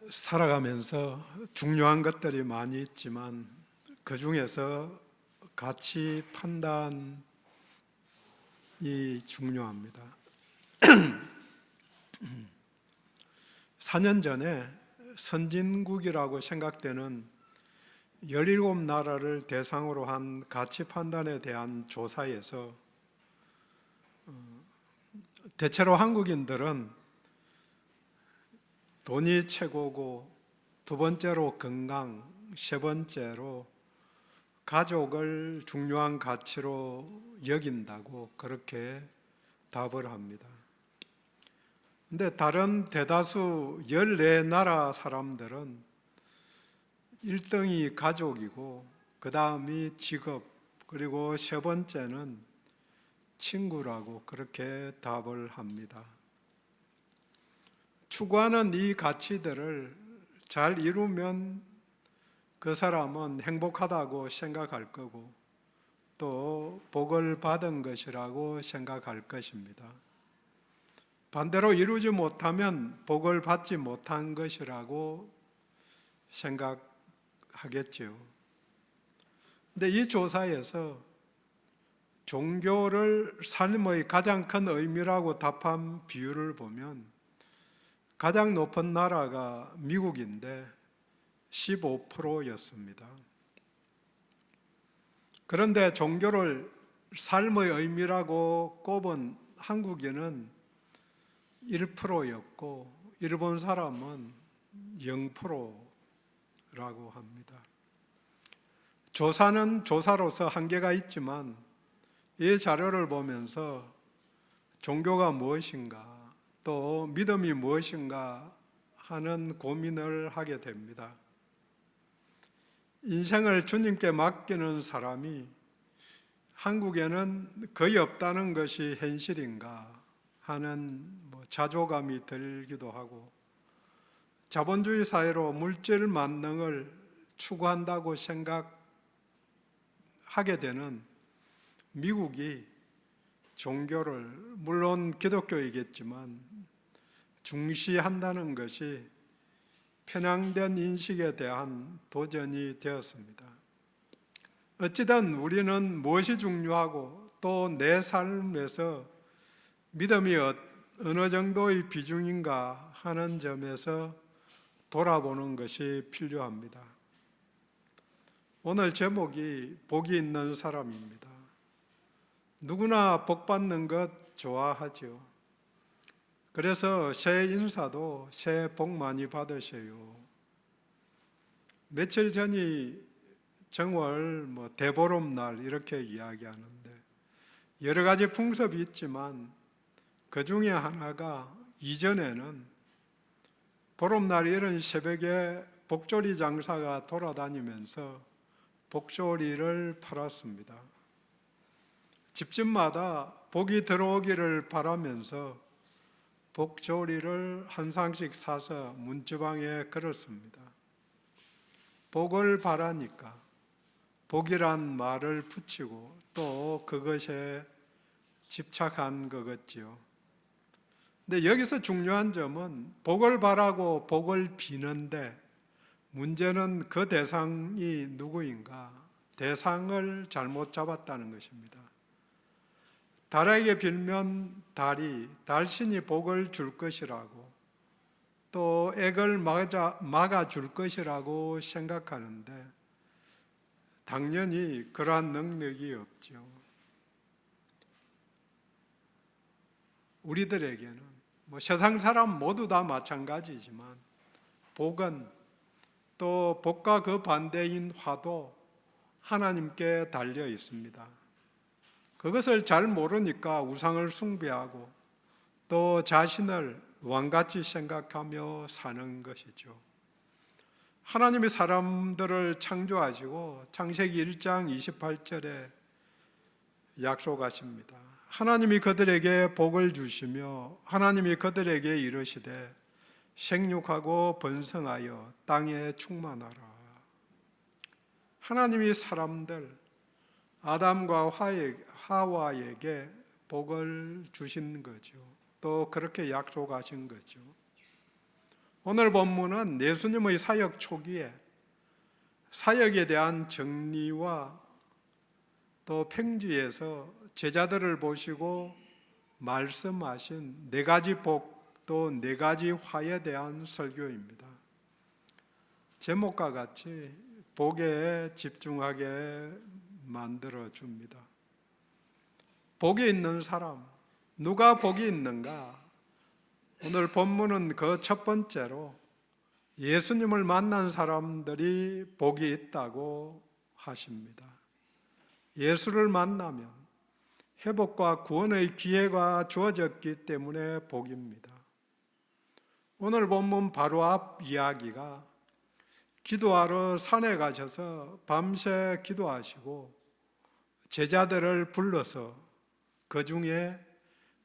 살아가면서 중요한 것들이 많이 있지만 그 중에서 가치 판단이 중요합니다. 4년 전에 선진국이라고 생각되는 17나라를 대상으로 한 가치 판단에 대한 조사에서 대체로 한국인들은 돈이 최고고, 두 번째로 건강, 세 번째로 가족을 중요한 가치로 여긴다고 그렇게 답을 합니다. 근데 다른 대다수 14나라 사람들은 1등이 가족이고, 그 다음이 직업, 그리고 세 번째는 친구라고 그렇게 답을 합니다. 추구하는 이 가치들을 잘 이루면 그 사람은 행복하다고 생각할 거고, 또 복을 받은 것이라고 생각할 것입니다. 반대로 이루지 못하면 복을 받지 못한 것이라고 생각하겠지요. 근데 이 조사에서 종교를 삶의 가장 큰 의미라고 답한 비율을 보면 가장 높은 나라가 미국인데 15%였습니다. 그런데 종교를 삶의 의미라고 꼽은 한국인은 1%였고 일본 사람은 0%라고 합니다. 조사는 조사로서 한계가 있지만 이 자료를 보면서 종교가 무엇인가, 또 믿음이 무엇인가 하는 고민을 하게 됩니다. 인생을 주님께 맡기는 사람이 한국에는 거의 없다는 것이 현실인가 하는 자조감이 들기도 하고, 자본주의 사회로 물질 만능을 추구한다고 생각하게 되는 미국이 종교를, 물론 기독교이겠지만 중시한다는 것이 편향된 인식에 대한 도전이 되었습니다. 어찌든 우리는 무엇이 중요하고 또 내 삶에서 믿음이 어느 정도의 비중인가 하는 점에서 돌아보는 것이 필요합니다. 오늘 제목이 복이 있는 사람입니다. 누구나 복 받는 것 좋아하죠. 그래서 새해 인사도 새해 복 많이 받으세요. 며칠 전이 정월 대보름날 이렇게 이야기하는데, 여러 가지 풍습이 있지만 그 중에 하나가 이전에는 보름날 이른 새벽에 복조리 장사가 돌아다니면서 복조리를 팔았습니다. 집집마다 복이 들어오기를 바라면서 복조리를 한 상씩 사서 문지방에 걸었습니다. 복을 바라니까 복이란 말을 붙이고 또 그것에 집착한 거겠지요. 근데 여기서 중요한 점은 복을 바라고 복을 비는데, 문제는 그 대상이 누구인가? 대상을 잘못 잡았다는 것입니다. 달에게 빌면 달신이 복을 줄 것이라고, 또 액을 막아줄 것이라고 생각하는데 당연히 그러한 능력이 없죠. 우리들에게는 세상 사람 모두 다 마찬가지지만 복은, 또 복과 그 반대인 화도 하나님께 달려 있습니다. 그것을 잘 모르니까 우상을 숭배하고 또 자신을 왕같이 생각하며 사는 것이죠. 하나님이 사람들을 창조하시고 창세기 1장 28절에 약속하십니다. 하나님이 그들에게 복을 주시며 하나님이 그들에게 이르시되 생육하고 번성하여 땅에 충만하라. 하나님이 사람들 아담과 하와에게 복을 주신 거죠. 또 그렇게 약속하신 거죠. 오늘 본문은 예수님의 사역 초기에 사역에 대한 정리와 또 평지에서 제자들을 보시고 말씀하신 네 가지 복 또 네 가지 화에 대한 설교입니다. 제목과 같이 복에 집중하게 만들어 줍니다. 복이 있는 사람, 누가 복이 있는가? 오늘 본문은 그 첫 번째로 예수님을 만난 사람들이 복이 있다고 하십니다. 예수를 만나면 회복과 구원의 기회가 주어졌기 때문에 복입니다. 오늘 본문 바로 앞 이야기가 기도하러 산에 가셔서 밤새 기도하시고 제자들을 불러서 그 중에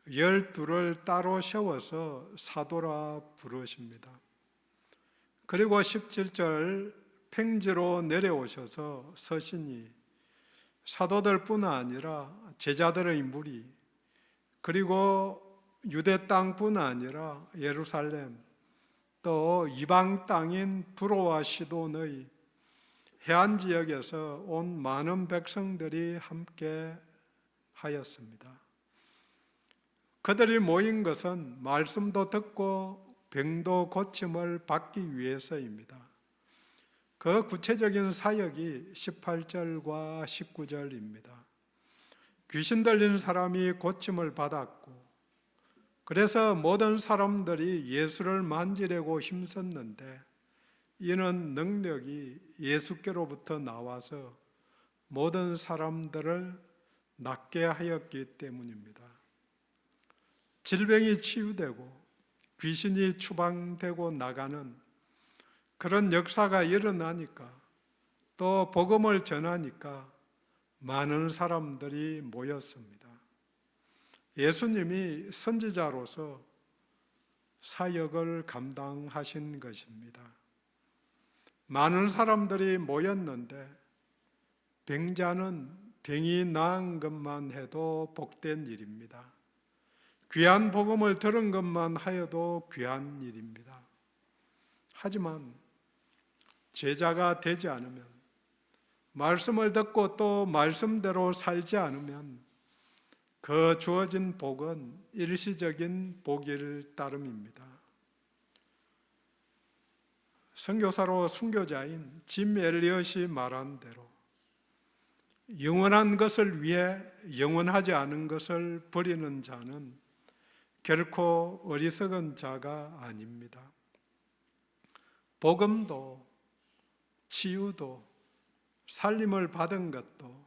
12를 따로 세워서 사도라 부르십니다. 그리고 17절 평지로 내려오셔서 서시니 사도들뿐 아니라 제자들의 무리 그리고 유대 땅뿐 아니라 예루살렘 또 이방 땅인 두로와 시돈의 해안 지역에서 온 많은 백성들이 함께 하였습니다. 그들이 모인 것은 말씀도 듣고 병도 고침을 받기 위해서입니다. 그 구체적인 사역이 18절과 19절입니다. 귀신 들린 사람이 고침을 받았고 그래서 모든 사람들이 예수를 만지려고 힘썼는데 이는 능력이 예수께로부터 나와서 모든 사람들을 낫게 하였기 때문입니다. 질병이 치유되고 귀신이 추방되고 나가는 그런 역사가 일어나니까 또 복음을 전하니까 많은 사람들이 모였습니다. 예수님이 선지자로서 사역을 감당하신 것입니다. 많은 사람들이 모였는데 병자는 병이 나은 것만 해도 복된 일입니다. 귀한 복음을 들은 것만 하여도 귀한 일입니다. 하지만 제자가 되지 않으면, 말씀을 듣고 또 말씀대로 살지 않으면 그 주어진 복은 일시적인 복일 따름입니다. 선교사로 순교자인 짐 엘리엇이 말한 대로 영원한 것을 위해 영원하지 않은 것을 버리는 자는 결코 어리석은 자가 아닙니다. 복음도 치유도 살림을 받은 것도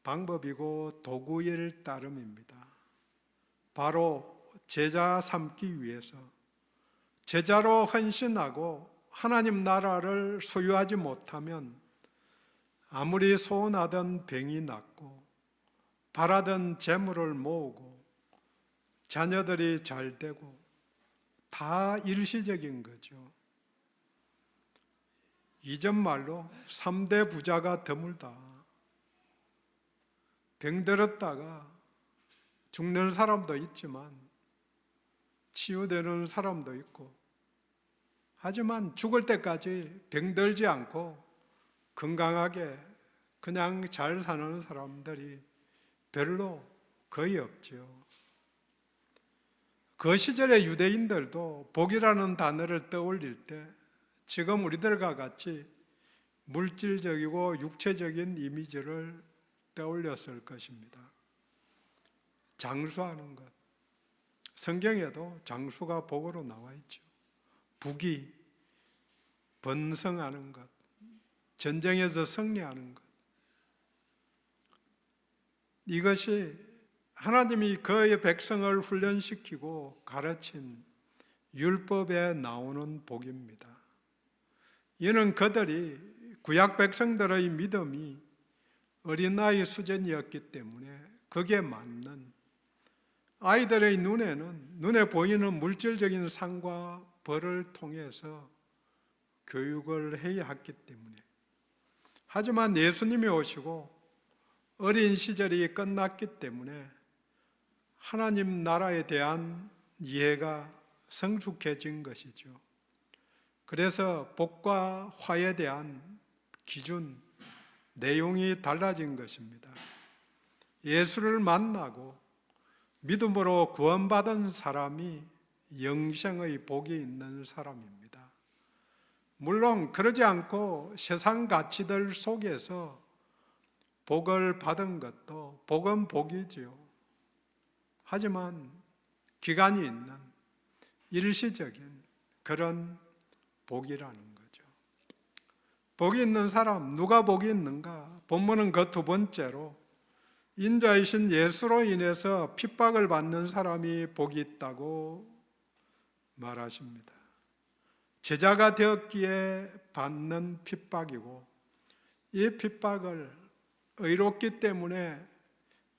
방법이고 도구일 따름입니다. 바로 제자 삼기 위해서 제자로 헌신하고 하나님 나라를 소유하지 못하면 아무리 소원하던 병이 낫고 바라던 재물을 모으고 자녀들이 잘 되고 다 일시적인 거죠. 이전 말로 3대 부자가 드물다. 병들었다가 죽는 사람도 있지만 치유되는 사람도 있고, 하지만 죽을 때까지 병들지 않고 건강하게 그냥 잘 사는 사람들이 별로 거의 없지요. 그 시절의 유대인들도 복이라는 단어를 떠올릴 때 지금 우리들과 같이 물질적이고 육체적인 이미지를 떠올렸을 것입니다. 장수하는 것, 성경에도 장수가 복으로 나와 있죠. 부귀, 번성하는 것, 전쟁에서 승리하는 것, 이것이 하나님이 그의 백성을 훈련시키고 가르친 율법에 나오는 복입니다. 이는 그들이 구약 백성들의 믿음이 어린아이 수준이었기 때문에 그게 맞는, 아이들의 눈에 보이는 물질적인 상과 벌을 통해서 교육을 해야 했기 때문에. 하지만 예수님이 오시고 어린 시절이 끝났기 때문에 하나님 나라에 대한 이해가 성숙해진 것이죠. 그래서 복과 화에 대한 기준, 내용이 달라진 것입니다. 예수를 만나고 믿음으로 구원받은 사람이 영생의 복이 있는 사람입니다. 물론 그러지 않고 세상 가치들 속에서 복을 받은 것도 복은 복이지요. 하지만 기간이 있는 일시적인 그런 복이라는 거죠. 복이 있는 사람, 누가 복이 있는가? 본문은 그 두 번째로 인자이신 예수로 인해서 핍박을 받는 사람이 복이 있다고 말하십니다. 제자가 되었기에 받는 핍박이고, 이 핍박을 의롭기 때문에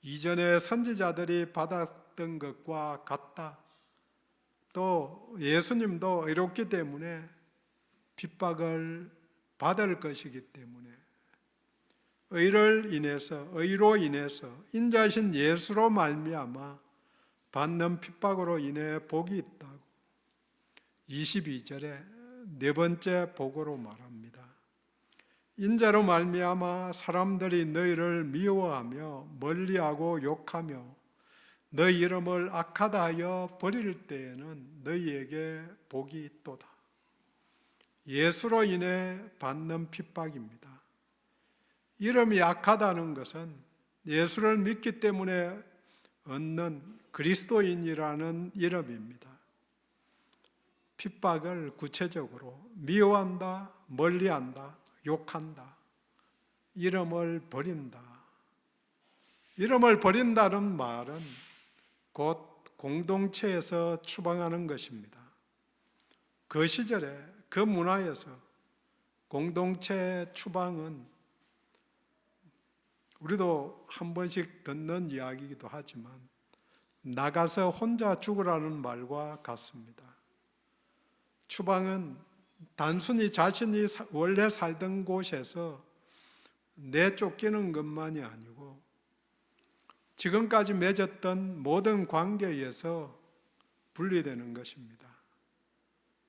이전에 선지자들이 받았던 것과 같다. 또 예수님도 의롭기 때문에 핍박을 받을 것이기 때문에 의로 인해서 인자신 예수로 말미암아 받는 핍박으로 인해 복이 있다고 22절에 네 번째 복으로 말합니다. 인자로 말미암아 사람들이 너희를 미워하며 멀리하고 욕하며 너희 이름을 악하다 하여 버릴 때에는 너희에게 복이 있도다. 예수로 인해 받는 핍박입니다. 이름이 악하다는 것은 예수를 믿기 때문에 얻는 그리스도인이라는 이름입니다. 핍박을 구체적으로 미워한다, 멀리한다, 욕한다, 이름을 버린다. 이름을 버린다는 말은 곧 공동체에서 추방하는 것입니다. 그 시절에 그 문화에서 공동체 추방은 우리도 한 번씩 듣는 이야기이기도 하지만 나가서 혼자 죽으라는 말과 같습니다. 추방은 단순히 자신이 원래 살던 곳에서 내쫓기는 것만이 아니고 지금까지 맺었던 모든 관계에서 분리되는 것입니다.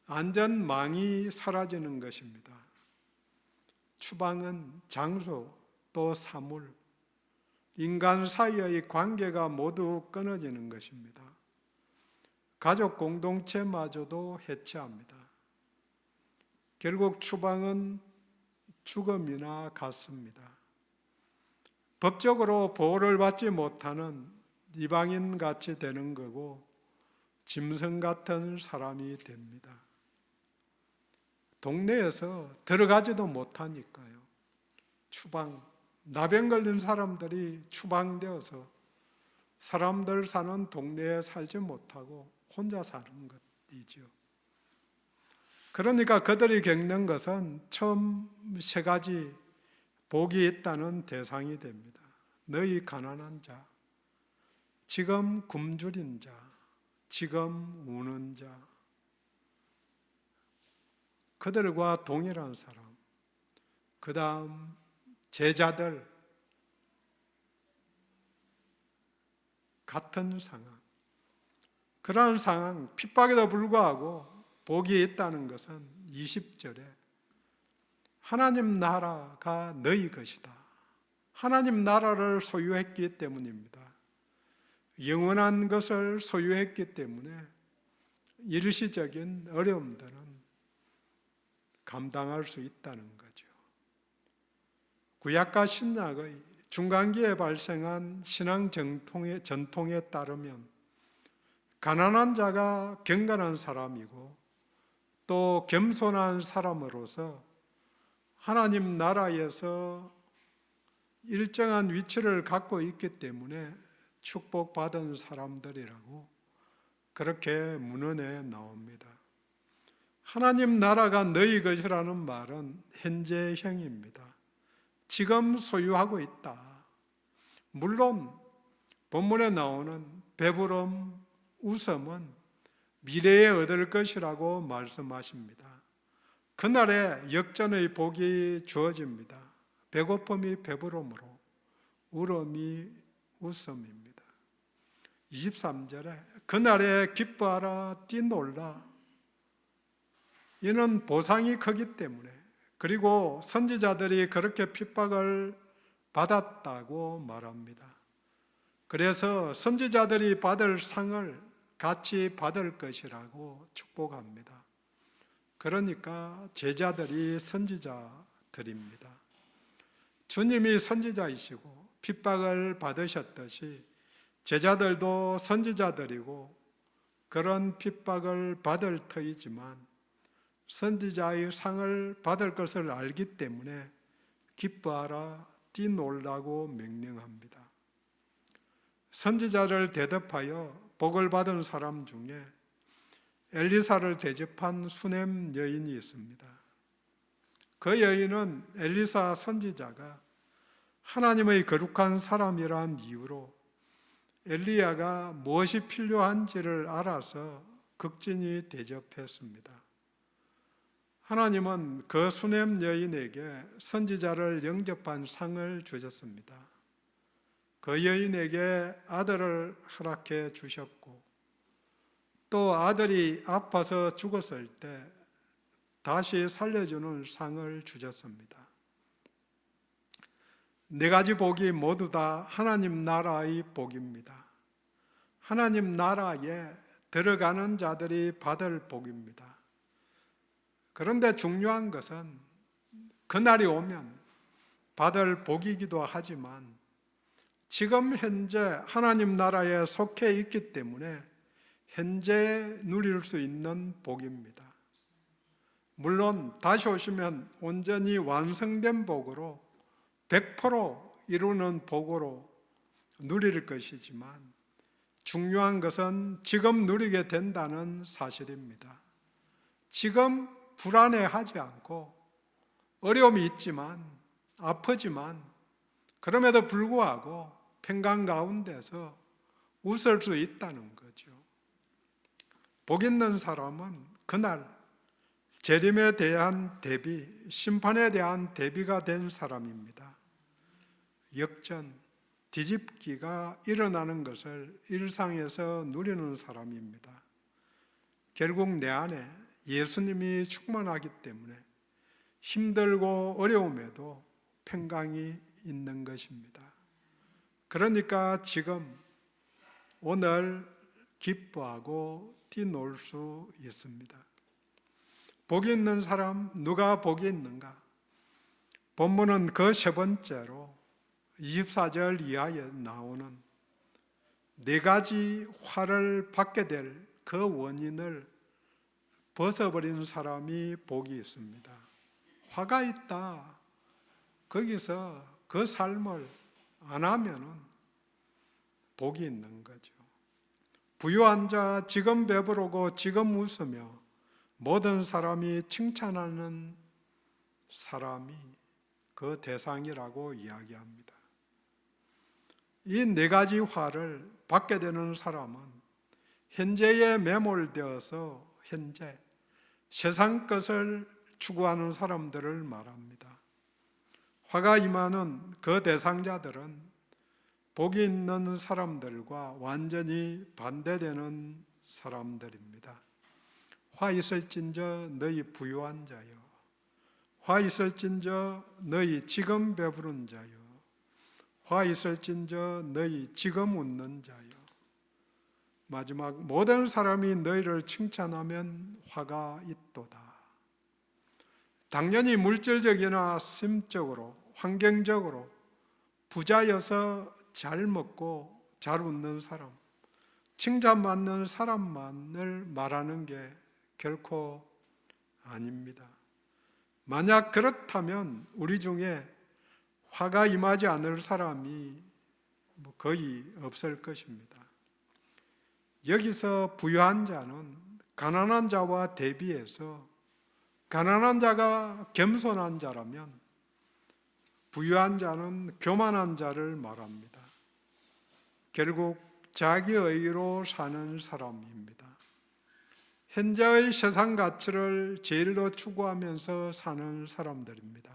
안전망이 사라지는 것입니다. 추방은 장소 또 사물, 인간 사이의 관계가 모두 끊어지는 것입니다. 가족 공동체마저도 해체합니다. 결국 추방은 죽음이나 같습니다. 법적으로 보호를 받지 못하는 이방인 같이 되는 거고 짐승 같은 사람이 됩니다. 동네에서 들어가지도 못하니까요. 추방, 나병 걸린 사람들이 추방되어서 사람들 사는 동네에 살지 못하고 혼자 사는 것이지요. 그러니까 그들이 겪는 것은 처음 세 가지 복이 있다는 대상이 됩니다. 너희 가난한 자, 지금 굶주린 자, 지금 우는 자, 그들과 동일한 사람, 그 다음 제자들, 같은 상황. 그러한 상황, 핍박에도 불구하고 복이 있다는 것은 20절에 하나님 나라가 너희 것이다. 하나님 나라를 소유했기 때문입니다. 영원한 것을 소유했기 때문에 일시적인 어려움들은 감당할 수 있다는 거죠. 구약과 신약의 중간기에 발생한 신앙 전통에 따르면 가난한 자가 경건한 사람이고 또 겸손한 사람으로서 하나님 나라에서 일정한 위치를 갖고 있기 때문에 축복받은 사람들이라고 그렇게 문헌에 나옵니다. 하나님 나라가 너희 것이라는 말은 현재형입니다. 지금 소유하고 있다. 물론 본문에 나오는 배부름, 웃음은 미래에 얻을 것이라고 말씀하십니다. 그날에 역전의 복이 주어집니다. 배고픔이 배부름으로, 울음이 웃음입니다. 23절에 그날에 기뻐하라 뛰놀라, 이는 보상이 크기 때문에, 그리고 선지자들이 그렇게 핍박을 받았다고 말합니다. 그래서 선지자들이 받을 상을 같이 받을 것이라고 축복합니다. 그러니까 제자들이 선지자들입니다. 주님이 선지자이시고 핍박을 받으셨듯이 제자들도 선지자들이고 그런 핍박을 받을 터이지만 선지자의 상을 받을 것을 알기 때문에 기뻐하라, 뛰놀라고 명령합니다. 선지자를 대접하여 복을 받은 사람 중에 엘리사를 대접한 수넴 여인이 있습니다. 그 여인은 엘리사 선지자가 하나님의 거룩한 사람이란 이유로 엘리야가 무엇이 필요한지를 알아서 극진히 대접했습니다. 하나님은 그 수넴 여인에게 선지자를 영접한 상을 주셨습니다. 그 여인에게 아들을 허락해 주셨고 또 아들이 아파서 죽었을 때 다시 살려주는 상을 주셨습니다. 네 가지 복이 모두 다 하나님 나라의 복입니다. 하나님 나라에 들어가는 자들이 받을 복입니다. 그런데 중요한 것은 그날이 오면 받을 복이기도 하지만 지금 현재 하나님 나라에 속해 있기 때문에 현재 누릴 수 있는 복입니다. 물론 다시 오시면 온전히 완성된 복으로 100% 이루는 복으로 누릴 것이지만 중요한 것은 지금 누리게 된다는 사실입니다. 지금 불안해하지 않고 어려움이 있지만 아프지만 그럼에도 불구하고 평강 가운데서 웃을 수 있다는 거죠. 복 있는 사람은 그날 재림에 대한 대비, 심판에 대한 대비가 된 사람입니다. 역전, 뒤집기가 일어나는 것을 일상에서 누리는 사람입니다. 결국 내 안에 예수님이 충만하기 때문에 힘들고 어려움에도 평강이 있는 것입니다. 그러니까 지금 오늘 기뻐하고 뛰놀 수 있습니다. 복이 있는 사람, 누가 복이 있는가? 본문은 그 세 번째로 24절 이하에 나오는 네 가지 화를 받게 될 그 원인을 벗어버리는 사람이 복이 있습니다. 화가 있다. 거기서 그 삶을 안 하면은 복이 있는 거죠. 부유한 자, 지금 배부르고 지금 웃으며 모든 사람이 칭찬하는 사람이 그 대상이라고 이야기합니다. 이 네 가지 화를 받게 되는 사람은 현재에 매몰되어서 현재 세상 것을 추구하는 사람들을 말합니다. 화가 임하는 그 대상자들은 복이 있는 사람들과 완전히 반대되는 사람들입니다. 화 있을진저 너희 부유한 자여, 화 있을진저 너희 지금 배부른 자여, 화 있을진저 너희 지금 웃는 자여. 마지막 모든 사람이 너희를 칭찬하면 화가 있도다. 당연히 물질적이나 심적으로, 환경적으로 부자여서 잘 먹고 잘 웃는 사람, 칭찬받는 사람만을 말하는 게 결코 아닙니다. 만약 그렇다면 우리 중에 화가 임하지 않을 사람이 거의 없을 것입니다. 여기서 부유한 자는 가난한 자와 대비해서 가난한 자가 겸손한 자라면 부유한 자는 교만한 자를 말합니다. 결국 자기의 의로 사는 사람입니다. 현재의 세상 가치를 제일로 추구하면서 사는 사람들입니다.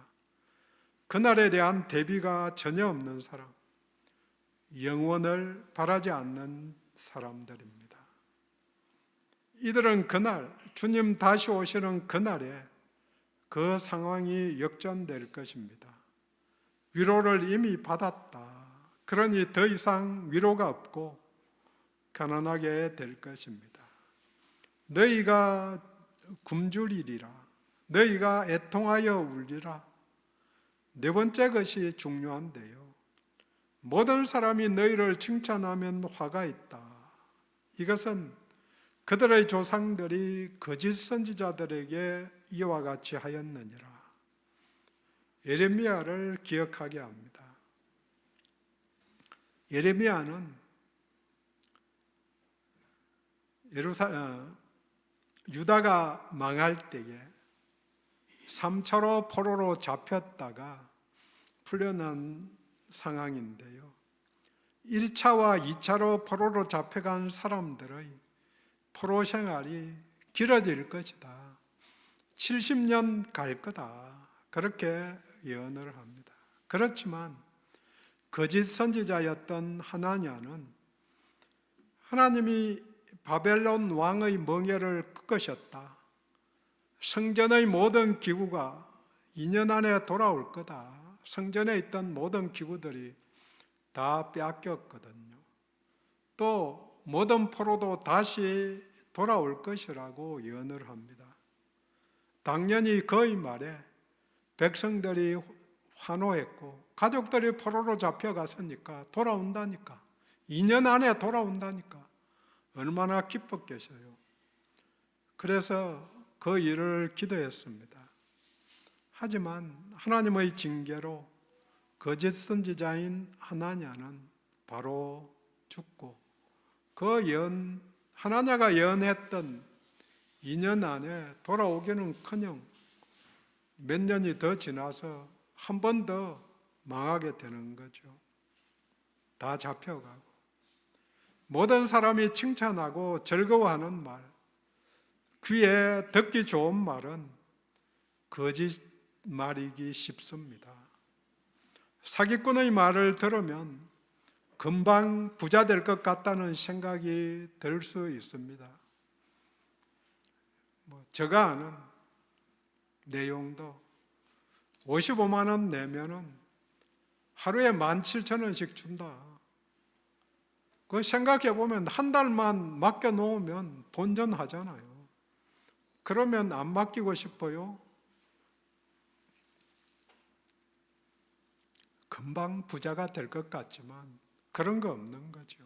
그날에 대한 대비가 전혀 없는 사람, 영원을 바라지 않는 사람들입니다. 이들은 그날 주님 다시 오시는 그날에 그 상황이 역전될 것입니다. 위로를 이미 받았다. 그러니 더 이상 위로가 없고 가난하게 될 것입니다. 너희가 굶주리리라. 너희가 애통하여 울리라. 네 번째 것이 중요한데요. 모든 사람이 너희를 칭찬하면 화가 있다. 이것은 그들의 조상들이 거짓 선지자들에게 이와 같이 하였느니라. 예레미야를 기억하게 합니다. 예레미야는 유다가 망할 때에 3차로 포로로 잡혔다가 풀려난 상황인데요. 1차와 2차로 포로로 잡혀간 사람들의 포로 생활이 길어질 것이다. 70년 갈 거다. 그렇게 예언을 합니다. 그렇지만 거짓 선지자였던 하나냐는 하나님이 바벨론 왕의 멍에를 꺾으셨다. 성전의 모든 기구가 2년 안에 돌아올 거다. 성전에 있던 모든 기구들이 다 빼앗겼거든요. 또 모든 포로도 다시 돌아올 것이라고 예언을 합니다. 당연히 그의 말에 백성들이 환호했고 가족들이 포로로 잡혀갔으니까 돌아온다니까 2년 안에 돌아온다니까 얼마나 기뻤겠어요. 그래서 그 일을 기도했습니다. 하지만 하나님의 징계로 거짓 선지자인 하나냐는 바로 죽고 그 하나냐가 예언했던 2년 안에 돌아오기는커녕 몇 년이 더 지나서 한 번 더 망하게 되는 거죠. 다 잡혀가고 모든 사람이 칭찬하고 즐거워하는 말, 귀에 듣기 좋은 말은 거짓 말이기 쉽습니다. 사기꾼의 말을 들으면 금방 부자 될 것 같다는 생각이 들 수 있습니다. 제가 아는 내용도 55만 원 내면은 하루에 17,000원씩 준다. 그 생각해 보면 한 달만 맡겨 놓으면 본전하잖아요. 그러면 안 맡기고 싶어요? 금방 부자가 될 것 같지만 그런 거 없는 거죠.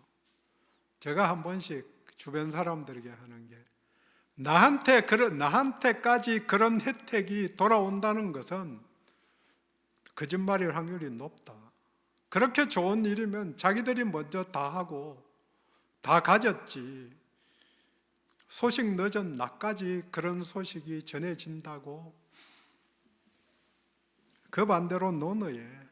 제가 한 번씩 주변 사람들에게 하는 게 나한테까지 그런 혜택이 돌아온다는 것은 거짓말일 확률이 높다. 그렇게 좋은 일이면 자기들이 먼저 다 하고 다 가졌지. 소식 늦은 나까지 그런 소식이 전해진다고. 그 반대로 논어에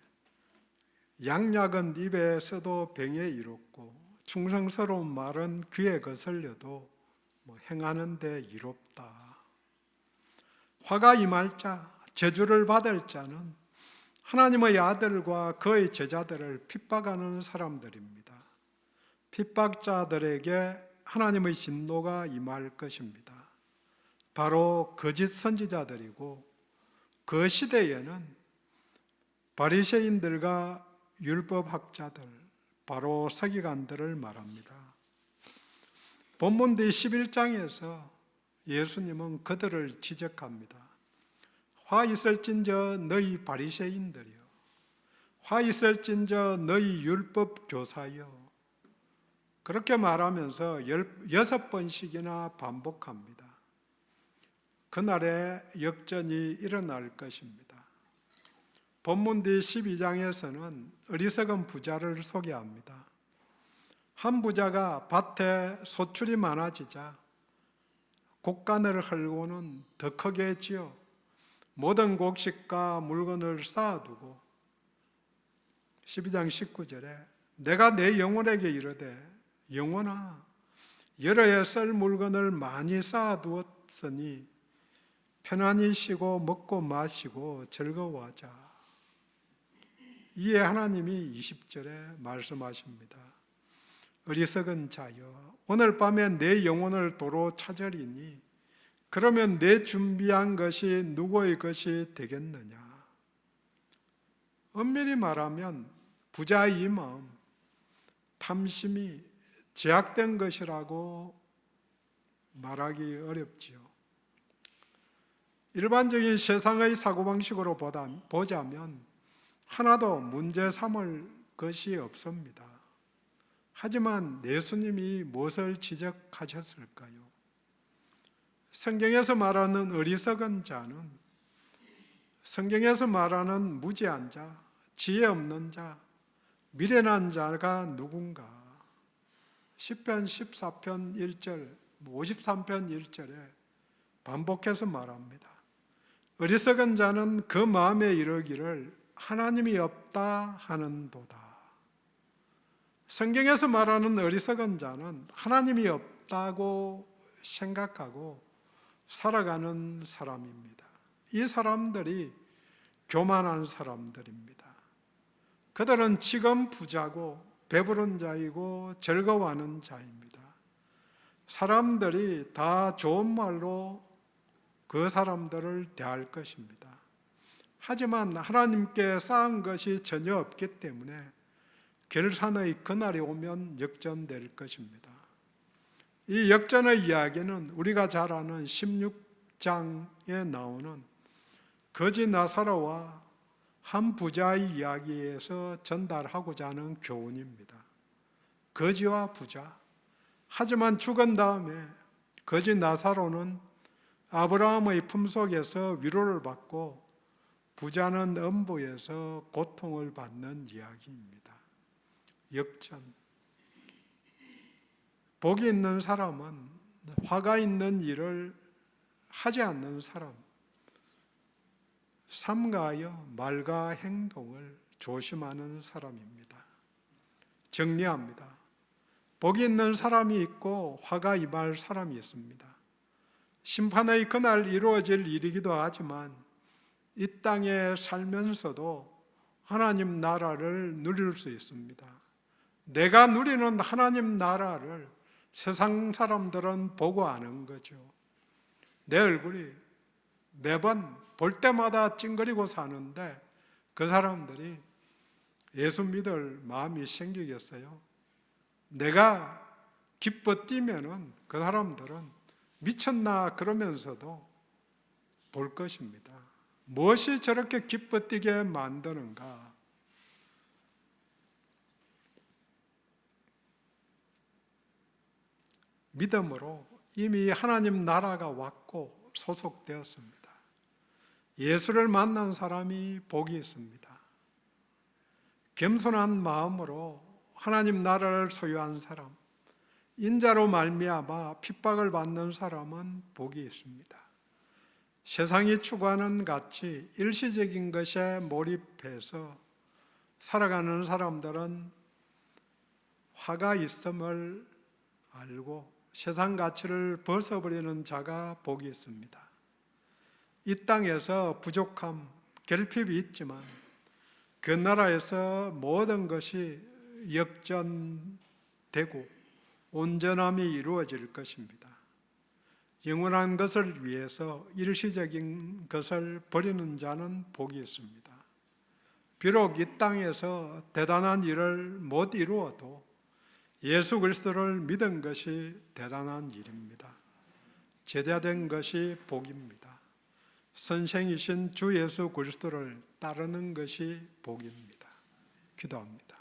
양약은 입에 써도 병에 이롭고 충성스러운 말은 귀에 거슬려도 행하는 데 이롭다. 화가 임할 자, 저주를 받을 자는 하나님의 아들과 그의 제자들을 핍박하는 사람들입니다. 핍박자들에게 하나님의 진노가 임할 것입니다. 바로 거짓 선지자들이고 그 시대에는 바리새인들과 율법학자들, 바로 서기관들을 말합니다. 본문 뒤 11장에서 예수님은 그들을 지적합니다. 화 있을진저 너희 바리새인들이여, 화 있을진저 너희 율법 교사여. 그렇게 말하면서 6번씩이나 반복합니다. 그날에 역전이 일어날 것입니다. 본문 뒤 12장에서는 어리석은 부자를 소개합니다. 한 부자가 밭에 소출이 많아지자 곡간을 헐고는 더 크게 지어 모든 곡식과 물건을 쌓아두고 12장 19절에 내가 내 영혼에게 이르되 영혼아 여러 해 쓸 물건을 많이 쌓아두었으니 편안히 쉬고 먹고 마시고 즐거워하자. 이에 하나님이 20절에 말씀하십니다. 어리석은 자여, 오늘 밤에 내 영혼을 도로 찾으리니 그러면 내 준비한 것이 누구의 것이 되겠느냐. 엄밀히 말하면 부자의 이 마음, 탐심이 제약된 것이라고 말하기 어렵지요. 일반적인 세상의 사고방식으로 보자면 하나도 문제 삼을 것이 없습니다. 하지만 예수님이 무엇을 지적하셨을까요? 성경에서 말하는 어리석은 자는 성경에서 말하는 무지한 자, 지혜 없는 자, 미련한 자가 누군가? 시편 14편 1절, 53편 1절에 반복해서 말합니다. 어리석은 자는 그 마음에 이르기를 하나님이 없다 하는도다. 성경에서 말하는 어리석은 자는 하나님이 없다고 생각하고 살아가는 사람입니다. 이 사람들이 교만한 사람들입니다. 그들은 지금 부자고 배부른 자이고 즐거워하는 자입니다. 사람들이 다 좋은 말로 그 사람들을 대할 것입니다. 하지만 하나님께 쌓은 것이 전혀 없기 때문에 결산의 그날이 오면 역전될 것입니다. 이 역전의 이야기는 우리가 잘 아는 16장에 나오는 거지 나사로와 한 부자의 이야기에서 전달하고자 하는 교훈입니다. 거지와 부자. 하지만 죽은 다음에 거지 나사로는 아브라함의 품속에서 위로를 받고 부자는 음부에서 고통을 받는 이야기입니다. 역전. 복이 있는 사람은 화가 있는 일을 하지 않는 사람, 삼가하여 말과 행동을 조심하는 사람입니다. 정리합니다. 복이 있는 사람이 있고 화가 임할 사람이 있습니다. 심판의 그날 이루어질 일이기도 하지만 이 땅에 살면서도 하나님 나라를 누릴 수 있습니다. 내가 누리는 하나님 나라를 세상 사람들은 보고 아는 거죠. 내 얼굴이 매번 볼 때마다 찡그리고 사는데 그 사람들이 예수 믿을 마음이 생기겠어요? 내가 기뻐 뛰면은 그 사람들은 미쳤나 그러면서도 볼 것입니다. 무엇이 저렇게 기뻐 뛰게 만드는가? 믿음으로 이미 하나님 나라가 왔고 소속되었습니다. 예수를 만난 사람이 복이 있습니다. 겸손한 마음으로 하나님 나라를 소유한 사람, 인자로 말미암아 핍박을 받는 사람은 복이 있습니다. 세상이 추구하는 가치, 일시적인 것에 몰입해서 살아가는 사람들은 화가 있음을 알고 세상 가치를 벗어버리는 자가 복이 있습니다. 이 땅에서 부족함, 결핍이 있지만 그 나라에서 모든 것이 역전되고 온전함이 이루어질 것입니다. 영원한 것을 위해서 일시적인 것을 버리는 자는 복이 있습니다. 비록 이 땅에서 대단한 일을 못 이루어도 예수 그리스도를 믿은 것이 대단한 일입니다. 제자된 것이 복입니다. 선생이신 주 예수 그리스도를 따르는 것이 복입니다. 기도합니다.